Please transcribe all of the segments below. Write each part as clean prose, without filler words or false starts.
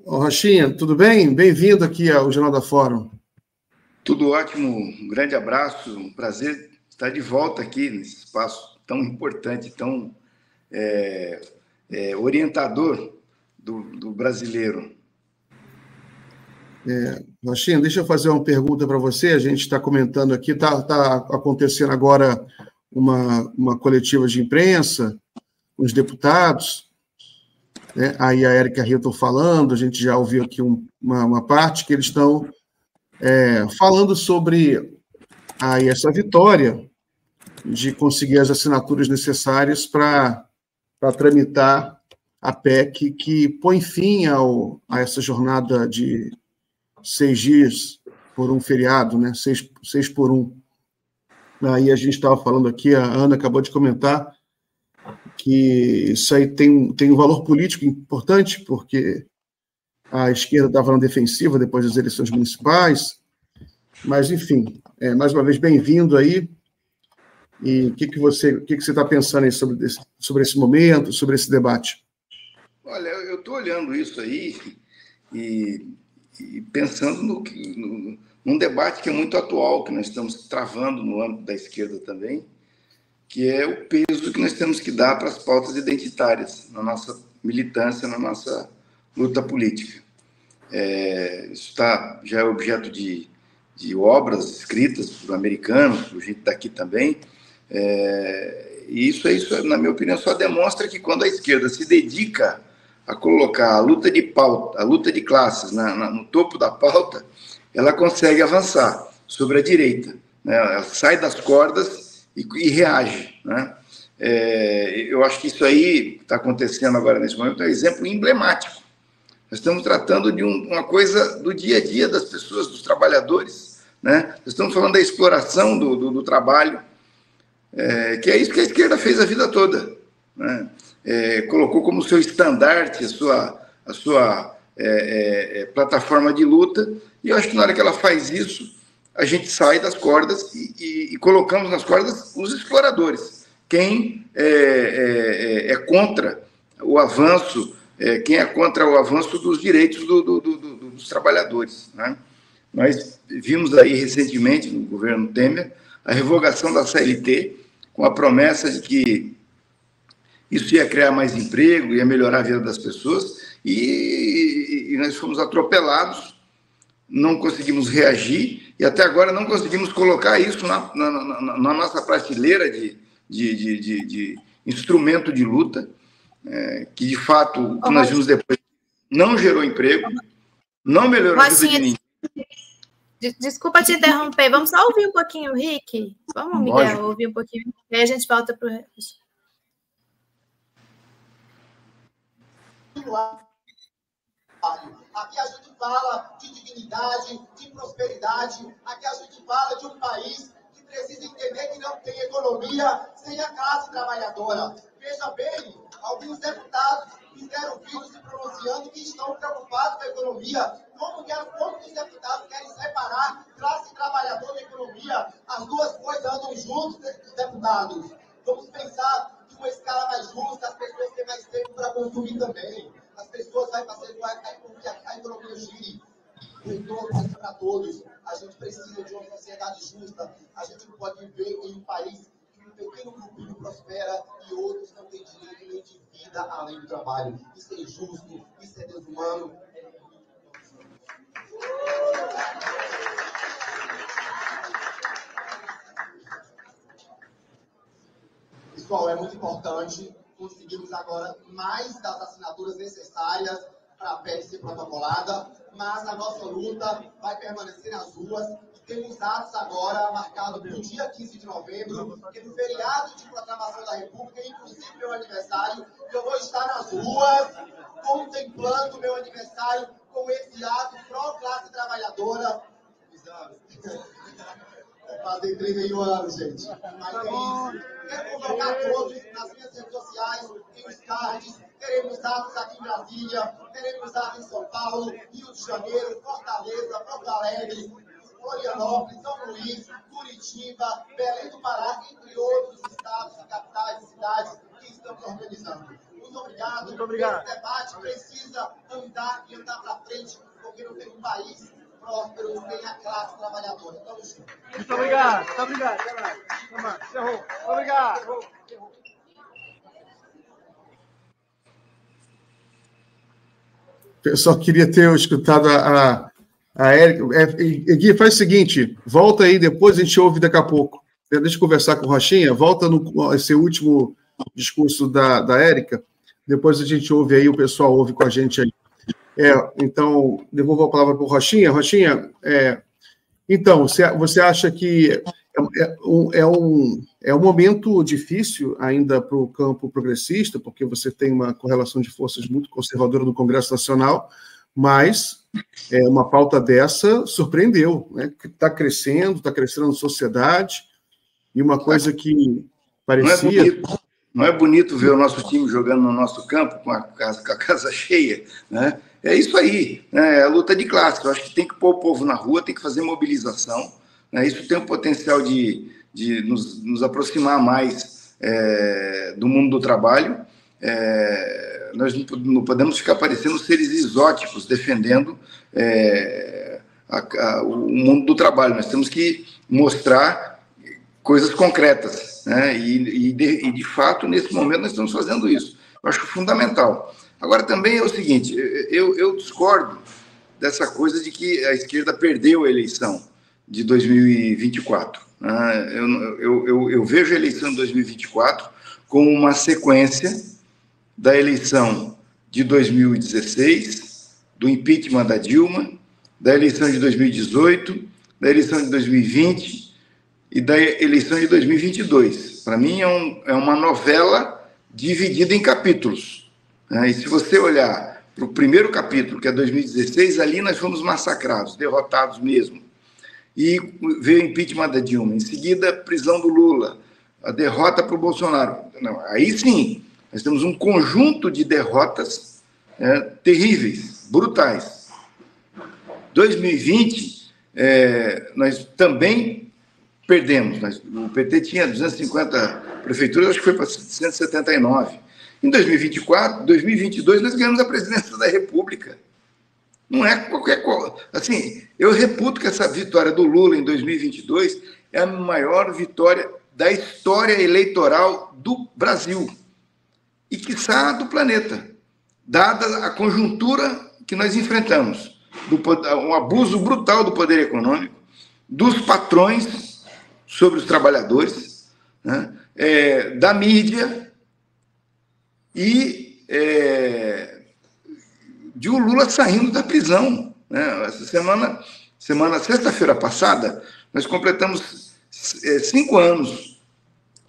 Rochinha, tudo bem? Bem-vindo aqui ao Jornal da Fórum. Tudo ótimo, um grande abraço, um prazer estar de volta aqui nesse espaço tão importante, tão orientador do brasileiro. Rochinha, deixa eu fazer uma pergunta para você. A gente está comentando aqui, está acontecendo agora uma coletiva de imprensa com os deputados, né? Aí a Érica Hilton falando, a gente já ouviu aqui uma parte que eles estão falando sobre essa vitória de conseguir as assinaturas necessárias para tramitar a PEC que põe fim a essa jornada de 6 dias por um feriado, né? 6 por 1. Aí a gente estava falando aqui, a Ana acabou de comentar que isso aí tem um valor político importante, porque a esquerda estava na defensiva depois das eleições municipais, mas, enfim, mais uma vez, bem-vindo aí. E o que você está pensando aí sobre esse momento, sobre esse debate? Olha, eu estou olhando isso aí e pensando num debate que é muito atual, que nós estamos travando no âmbito da esquerda também, que é o peso que nós temos que dar para as pautas identitárias na nossa militância, na nossa luta política. Isso já é objeto de obras escritas por americanos, por gente daqui também, e isso, na minha opinião, só demonstra que quando a esquerda se dedica a colocar a luta de pauta, a luta de classes no topo da pauta, ela consegue avançar sobre a direita, né? Ela sai das cordas e reage, né? Eu acho que isso aí que está acontecendo agora nesse momento é um exemplo emblemático. Nós estamos tratando de uma coisa do dia a dia das pessoas, dos trabalhadores, né? Nós estamos falando da exploração do trabalho, que é isso que a esquerda fez a vida toda, né? Colocou como seu estandarte a sua plataforma de luta, e eu acho que na hora que ela faz isso, a gente sai das cordas e colocamos nas cordas os exploradores. Quem é contra o avanço, quem é contra o avanço dos direitos dos trabalhadores, né? Nós vimos aí recentemente, no governo Temer, a revogação da CLT, com a promessa de que isso ia criar mais emprego, ia melhorar a vida das pessoas, e nós fomos atropelados, não conseguimos reagir, e até agora não conseguimos colocar isso na nossa prateleira de instrumento de luta, que de fato, o que nós vimos depois, não gerou emprego, não melhorou a vida de ninguém. Desculpa te interromper, vamos só ouvir um pouquinho o Rick? Vamos, Miguel, lógico, ouvir um pouquinho, e aí a gente volta para o... Aqui a gente fala de dignidade, de prosperidade, aqui a gente fala de um país que precisa entender que não tem economia sem a classe trabalhadora. Veja bem, alguns deputados fizeram vídeos se pronunciando que estão preocupados com a economia. Como que os deputados querem separar classe trabalhadora e economia? As duas coisas andam juntos, deputados. Vamos pensar de uma escala mais justa, as pessoas têm mais tempo para consumir também. As pessoas vão fazer a economia gire. O retorno vai ser para todos. A gente precisa de uma sociedade justa. A gente não pode viver em um país que um pequeno grupinho prospera e outros não têm direito nem de vida além do trabalho. Isso é injusto, isso é desumano. Pessoal, é muito importante conseguirmos agora mais das assinaturas necessárias para a PEC ser protocolada, mas a nossa luta vai permanecer nas ruas e temos atos agora marcados para o dia 15 de novembro, que é no feriado de proclamação da República, inclusive meu aniversário, e eu vou estar nas ruas contemplando meu aniversário com esse ato pró-classe trabalhadora. Fazer 31 anos, gente. Mas é isso. Quero convocar todos nas minhas redes sociais, tem os cards, teremos atos aqui em Brasília, teremos atos em São Paulo, Rio de Janeiro, Fortaleza, Porto Alegre, Florianópolis, São Luís, Curitiba, Belém do Pará, entre outros estados, capitais e cidades que estamos organizando. Muito obrigado. Muito obrigado. Esse debate precisa andar e andar para frente, porque não tem um país próspero sem a classe trabalhadora. Tamo junto. Muito obrigado. Muito obrigado. Até mais. Até mais. Encerrou. Muito obrigado. Encerrou. Eu só queria ter escutado a Érica. Gui, faz o seguinte, volta aí, depois a gente ouve daqui a pouco. Deixa eu conversar com o Rochinha, volta no esse último discurso da Érica, depois a gente ouve aí, o pessoal ouve com a gente aí. Então, devolvo a palavra para o Rochinha. Rochinha, então, você acha que é um momento difícil ainda para o campo progressista, porque você tem uma correlação de forças muito conservadora no Congresso Nacional, mas uma pauta dessa surpreendeu, né? Está crescendo na sociedade, e uma coisa que parecia... Não é bonito ver o nosso time jogando no nosso campo com a casa cheia, né? É isso aí, né? É a luta de classe. Eu acho que tem que pôr o povo na rua, tem que fazer mobilização, né? Isso tem o potencial de nos aproximar mais do mundo do trabalho. Nós não podemos ficar parecendo seres exóticos defendendo o mundo do trabalho. Nós temos que mostrar coisas concretas, né? E de fato, nesse momento, nós estamos fazendo isso. Eu acho fundamental. Agora, também é o seguinte, eu discordo dessa coisa de que a esquerda perdeu a eleição de 2024. Né? Eu vejo a eleição de 2024 como uma sequência da eleição de 2016, do impeachment da Dilma, da eleição de 2018, da eleição de 2020 e da eleição de 2022. Para mim, é uma novela dividida em capítulos. E se você olhar para o primeiro capítulo, que é 2016, ali nós fomos massacrados, derrotados mesmo. E veio o impeachment da Dilma. Em seguida, a prisão do Lula, a derrota para o Bolsonaro. Não, aí sim, nós temos um conjunto de derrotas terríveis, brutais. 2020, nós também perdemos. O PT tinha 250 prefeituras, acho que foi para 179. Em 2024, 2022, nós ganhamos a presidência da República. Não é qualquer coisa. Assim, eu reputo que essa vitória do Lula em 2022 é a maior vitória da história eleitoral do Brasil e, quiçá, do planeta, dada a conjuntura que nós enfrentamos, um abuso brutal do poder econômico, dos patrões sobre os trabalhadores, né? Da mídia e de o Lula saindo da prisão, né? Essa sexta-feira passada, nós completamos 5 anos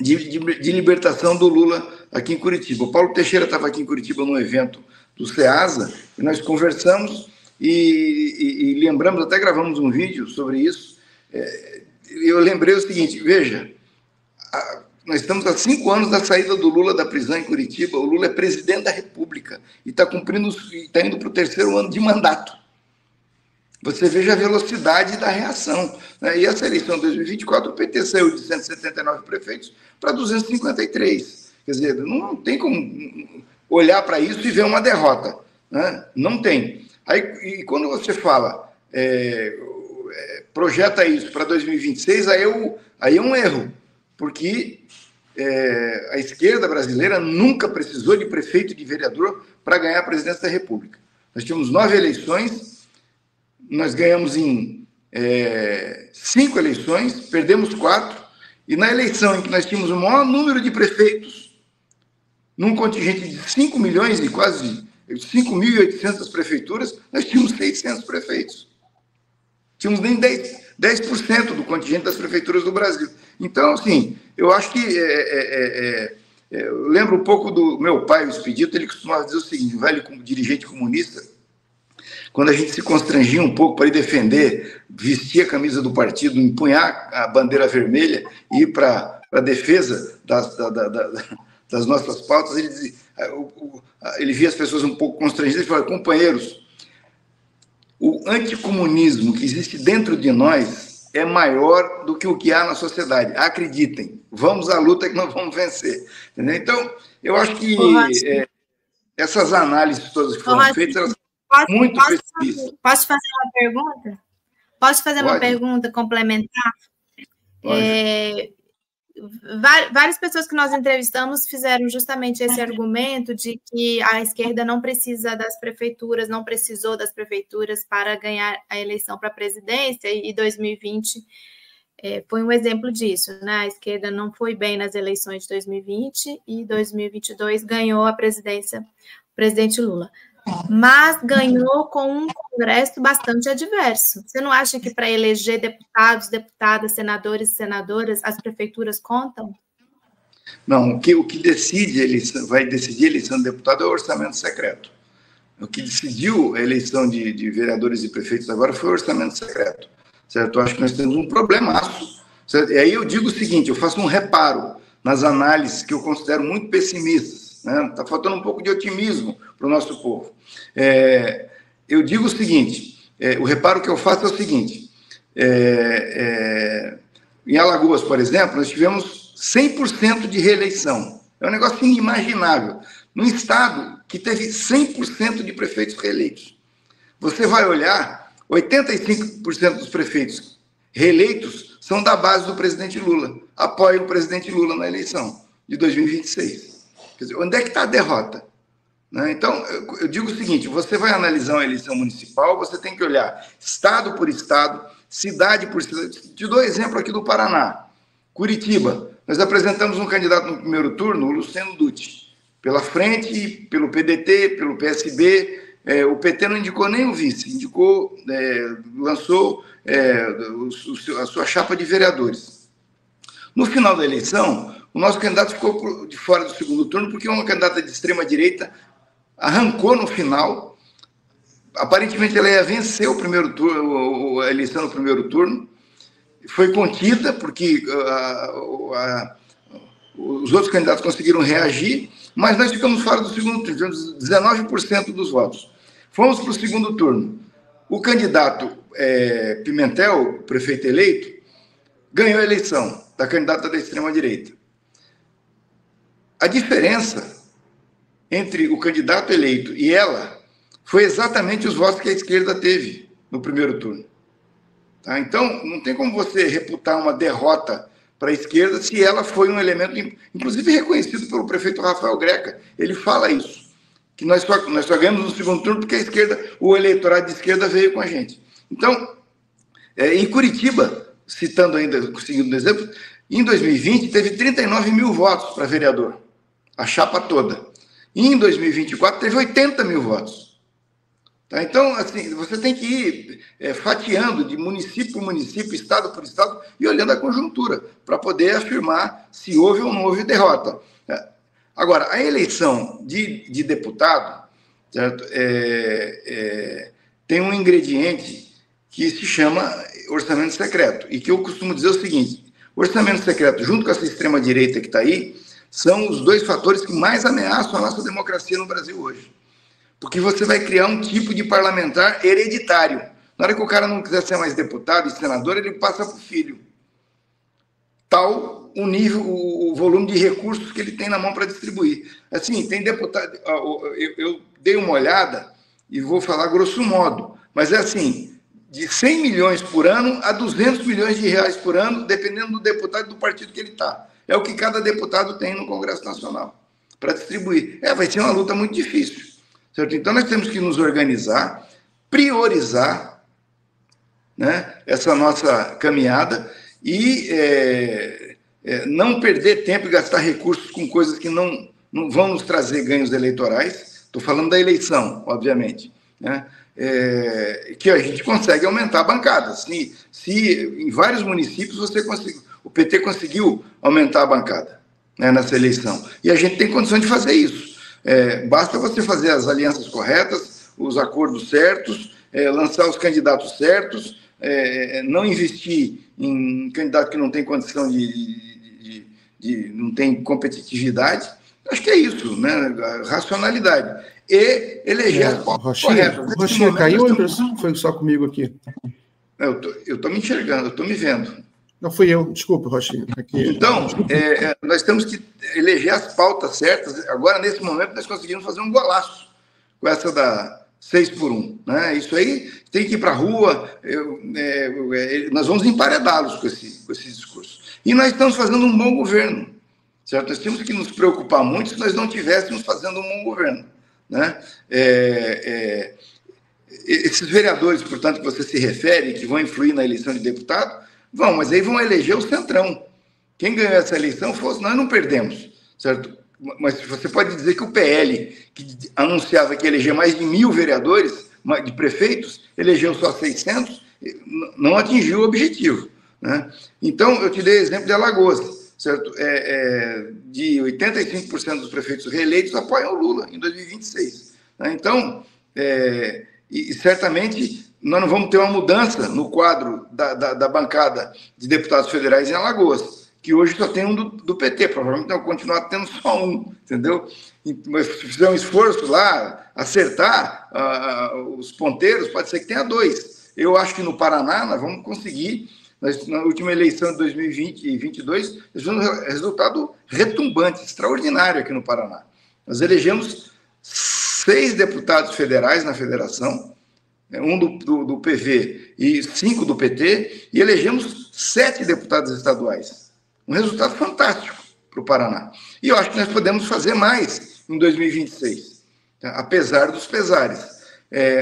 de libertação do Lula aqui em Curitiba. O Paulo Teixeira estava aqui em Curitiba num evento do SEASA, e nós conversamos e lembramos, até gravamos um vídeo sobre isso. Eu lembrei o seguinte, veja, nós estamos há 5 anos da saída do Lula da prisão em Curitiba. O Lula é presidente da República e está indo para o 3º ano de mandato. Você veja a velocidade da reação, né? E essa eleição de 2024, o PT saiu de 179 prefeitos para 253. Quer dizer, não tem como olhar para isso e ver uma derrota, né? Não tem. Aí, e quando você fala, projeta isso para 2026, aí é um erro, porque a esquerda brasileira nunca precisou de prefeito e de vereador para ganhar a presidência da República. Nós tínhamos 9 eleições, nós ganhamos em 5 eleições, perdemos 4, e na eleição em que nós tínhamos o maior número de prefeitos, num contingente de 5 milhões e quase 5.800 prefeituras, nós tínhamos 600 prefeitos. Tínhamos nem 10% do contingente das prefeituras do Brasil. Então, assim, eu acho que... eu lembro um pouco do meu pai, o Expedito, ele costumava dizer o seguinte, velho dirigente comunista, quando a gente se constrangia um pouco para ir defender, vestir a camisa do partido, empunhar a bandeira vermelha e ir para a defesa das nossas pautas, ele via as pessoas um pouco constrangidas e falava, companheiros, o anticomunismo que existe dentro de nós é maior do que o que há na sociedade. Acreditem, vamos à luta que nós vamos vencer. Entendeu? Então, eu acho que essas análises todas que foram feitas, elas são muito precisas. Posso fazer uma pergunta? Posso fazer uma pergunta complementar? Várias pessoas que nós entrevistamos fizeram justamente esse argumento de que a esquerda não precisa das prefeituras, não precisou das prefeituras para ganhar a eleição para a presidência, e 2020 foi um exemplo disso, né? A esquerda não foi bem nas eleições de 2020 e 2022 ganhou a presidência o presidente Lula. Mas ganhou com um Congresso bastante adverso. Você não acha que para eleger deputados, deputadas, senadores e senadoras, as prefeituras contam? Não, o que vai decidir a eleição de deputado é o orçamento secreto. O que decidiu a eleição de vereadores e prefeitos agora foi o orçamento secreto. Certo? Eu acho que nós temos um problemaço. Certo? E aí eu digo o seguinte, eu faço um reparo nas análises que eu considero muito pessimistas. Está faltando um pouco de otimismo para o nosso povo. Eu digo o seguinte, o reparo que eu faço é o seguinte, em Alagoas, por exemplo, nós tivemos 100% de reeleição. É um negócio inimaginável. Num estado que teve 100% de prefeitos reeleitos. Você vai olhar, 85% dos prefeitos reeleitos são da base do presidente Lula, apoiam o presidente Lula na eleição de 2026. Quer dizer, onde é que está a derrota? Né? Então, eu digo o seguinte, você vai analisar uma eleição municipal, você tem que olhar estado por estado, cidade por cidade. Te dou exemplo aqui do Paraná. Curitiba, nós apresentamos um candidato no primeiro turno, o Luciano Dutti, pela frente, pelo PDT, pelo PSB, o PT não indicou nem o vice, indicou, lançou a sua chapa de vereadores. No final da eleição, o nosso candidato ficou de fora do segundo turno porque uma candidata de extrema-direita arrancou no final. Aparentemente, ela ia vencer o primeiro turno, a eleição no primeiro turno. Foi contida porque os outros candidatos conseguiram reagir, mas nós ficamos fora do segundo turno, tivemos 19% dos votos. Fomos para o segundo turno. O candidato Pimentel, prefeito eleito, ganhou a eleição da candidata da extrema-direita. A diferença entre o candidato eleito e ela foi exatamente os votos que a esquerda teve no primeiro turno. Tá? Então, não tem como você reputar uma derrota para a esquerda se ela foi um elemento, inclusive reconhecido pelo prefeito Rafael Greca. Ele fala isso, que nós só ganhamos no segundo turno porque a esquerda, o eleitorado de esquerda veio com a gente. Então, em Curitiba, citando ainda, seguindo o exemplo, em 2020 teve 39 mil votos para vereador, a chapa toda. E em 2024 teve 80 mil votos. Tá? Então, assim, você tem que ir fatiando de município por município, estado por estado, e olhando a conjuntura, para poder afirmar se houve ou não houve derrota. Agora, a eleição de deputado, certo? Tem um ingrediente que se chama orçamento secreto, e que eu costumo dizer o seguinte, o orçamento secreto, junto com essa extrema-direita que está aí, são os dois fatores que mais ameaçam a nossa democracia no Brasil hoje. Porque você vai criar um tipo de parlamentar hereditário. Na hora que o cara não quiser ser mais deputado e senador, ele passa para o filho. Tal o nível, o volume de recursos que ele tem na mão para distribuir. Assim, tem deputado... Eu dei uma olhada e vou falar grosso modo, mas é assim, de 100 milhões por ano a 200 milhões de reais por ano, dependendo do deputado e do partido que ele está. É o que cada deputado tem no Congresso Nacional para distribuir. Vai ser uma luta muito difícil. Certo? Então, nós temos que nos organizar, priorizar, né, essa nossa caminhada e não perder tempo e gastar recursos com coisas que não vão nos trazer ganhos eleitorais. Estou falando da eleição, obviamente, né? Que a gente consegue aumentar a bancada. Se em vários municípios o PT conseguiu aumentar a bancada, né, nessa eleição. E a gente tem condição de fazer isso. Basta você fazer as alianças corretas, os acordos certos, lançar os candidatos certos, não investir em candidato que não tem condição não tem competitividade. Acho que é isso, né? Racionalidade. E eleger as pautas corretas. Rochinha, caiu ou foi só comigo aqui? Eu estou me enxergando, eu estou me vendo. Não fui eu, desculpe, Rochinha. Aqui. Então, nós temos que eleger as pautas certas. Agora, nesse momento, nós conseguimos fazer um golaço com essa da 6x1. Né? Isso aí tem que ir para a rua, nós vamos emparedá-los com esse discurso. E nós estamos fazendo um bom governo. Certo? Nós temos que nos preocupar muito se nós não estivéssemos fazendo um bom governo. Né? Esses vereadores, portanto, que você se refere, que vão influir na eleição de deputado, vão, mas aí vão eleger o Centrão. Quem ganhou essa eleição fosse nós, não perdemos, certo? Mas você pode dizer que o PL, que anunciava que ia eleger mais de 1.000 vereadores, de prefeitos, elegeu só 600, não atingiu o objetivo. Né? Então, eu te dei exemplo de Alagoas, certo? De 85% dos prefeitos reeleitos apoiam o Lula em 2026. Né? Então, e certamente nós não vamos ter uma mudança no quadro da bancada de deputados federais em Alagoas, que hoje só tem um do PT, provavelmente vai continuar tendo só um, entendeu? Mas se fizer um esforço lá, acertar os ponteiros, pode ser que tenha 2. Eu acho que no Paraná nós vamos conseguir, na última eleição de 2020 e 2022, nós tivemos um resultado retumbante, extraordinário aqui no Paraná. Nós elegemos 6 deputados federais na federação, um do PV e 5 do PT, e elegemos 7 deputados estaduais. Um resultado fantástico para o Paraná. E eu acho que nós podemos fazer mais em 2026, tá? Apesar dos pesares.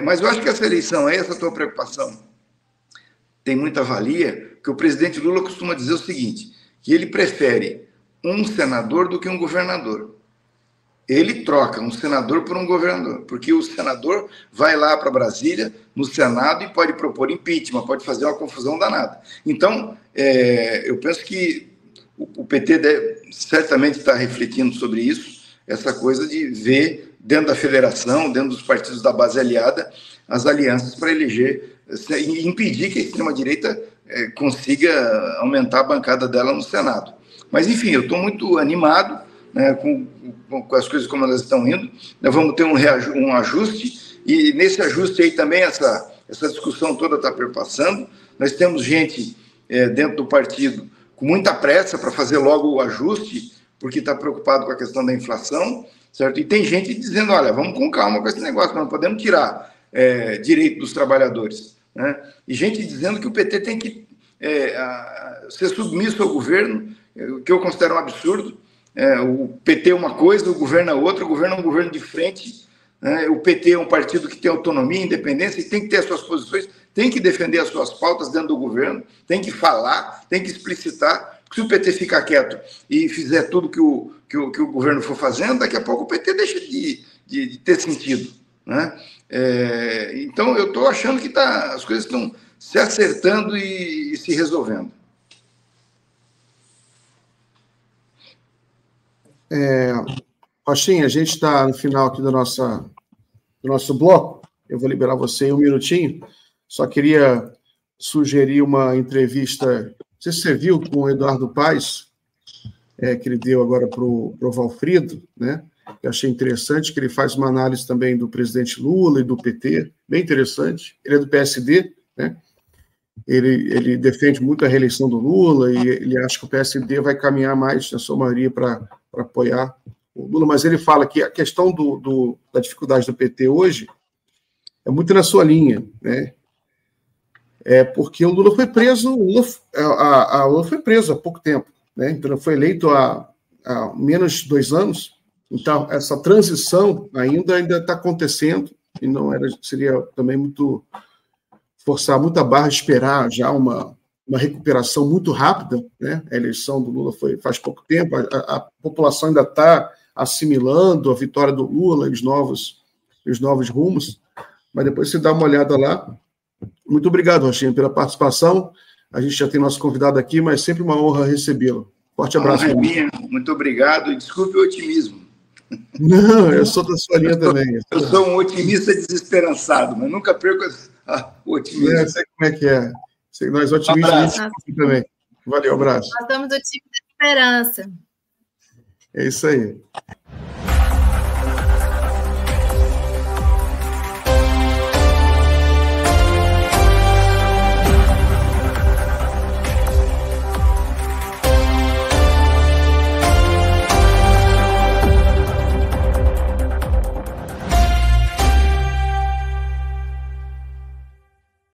Mas eu acho que essa eleição, essa tua preocupação, tem muita valia, porque o presidente Lula costuma dizer o seguinte, que ele prefere um senador do que um governador. Ele troca um senador por um governador, porque o senador vai lá para Brasília, no Senado, e pode propor impeachment, pode fazer uma confusão danada. Então, eu penso que o PT certamente está refletindo sobre isso, essa coisa de ver dentro da federação, dentro dos partidos da base aliada, as alianças para eleger e impedir que a extrema-direita consiga aumentar a bancada dela no Senado. Mas, enfim, eu estou muito animado, né, com as coisas como elas estão indo. Nós vamos ter um ajuste, e nesse ajuste aí também essa discussão toda está perpassando. Nós temos gente dentro do partido com muita pressa para fazer logo o ajuste, porque está preocupado com a questão da inflação, certo? E tem gente dizendo, olha, vamos com calma com esse negócio, nós não podemos tirar direito dos trabalhadores. Né? E gente dizendo que o PT tem que ser submisso ao governo, que eu considero um absurdo. O PT é uma coisa, o governo é outra, o governo é um governo de frente, né? O PT é um partido que tem autonomia, independência, e tem que ter as suas posições, tem que defender as suas pautas dentro do governo, tem que falar, tem que explicitar. Se o PT ficar quieto e fizer tudo que o governo for fazendo, daqui a pouco o PT deixa de ter sentido. Né? Então, eu estou achando que as coisas estão se acertando e se resolvendo. Rochinha, a gente está no final aqui do nosso bloco. Eu vou liberar você em um minutinho. Só queria sugerir uma entrevista, não sei se você viu, com o Eduardo Paes, que ele deu agora para o Valfrido, né? Eu achei interessante, que ele faz uma análise também do presidente Lula e do PT, bem interessante. Ele é do PSD, né? Ele defende muito a reeleição do Lula e ele acha que o PSD vai caminhar mais, na sua maioria, para apoiar o Lula, mas ele fala que a questão da dificuldade do PT hoje é muito na sua linha, né? Porque o Lula foi preso, o Lula foi preso há pouco tempo, né? Então foi eleito há menos de 2 anos, então essa transição ainda está acontecendo e seria também muito forçar muito a barra, esperar já uma recuperação muito rápida, né? A eleição do Lula faz pouco tempo, a população ainda está assimilando a vitória do Lula e os novos rumos, mas depois você dá uma olhada lá. Muito obrigado, Rochinha, pela participação. A gente já tem nosso convidado aqui, mas sempre uma honra recebê-lo. Forte abraço. Muito obrbrigado e desculpe o otimismo. Não, eu sou da sua linha também. Eu sou um otimista desesperançado, mas nunca perco o otimismo. Eu sei como é que é. Nós otimistas também. Valeu, abraço. Nós estamos do time da esperança. É isso aí.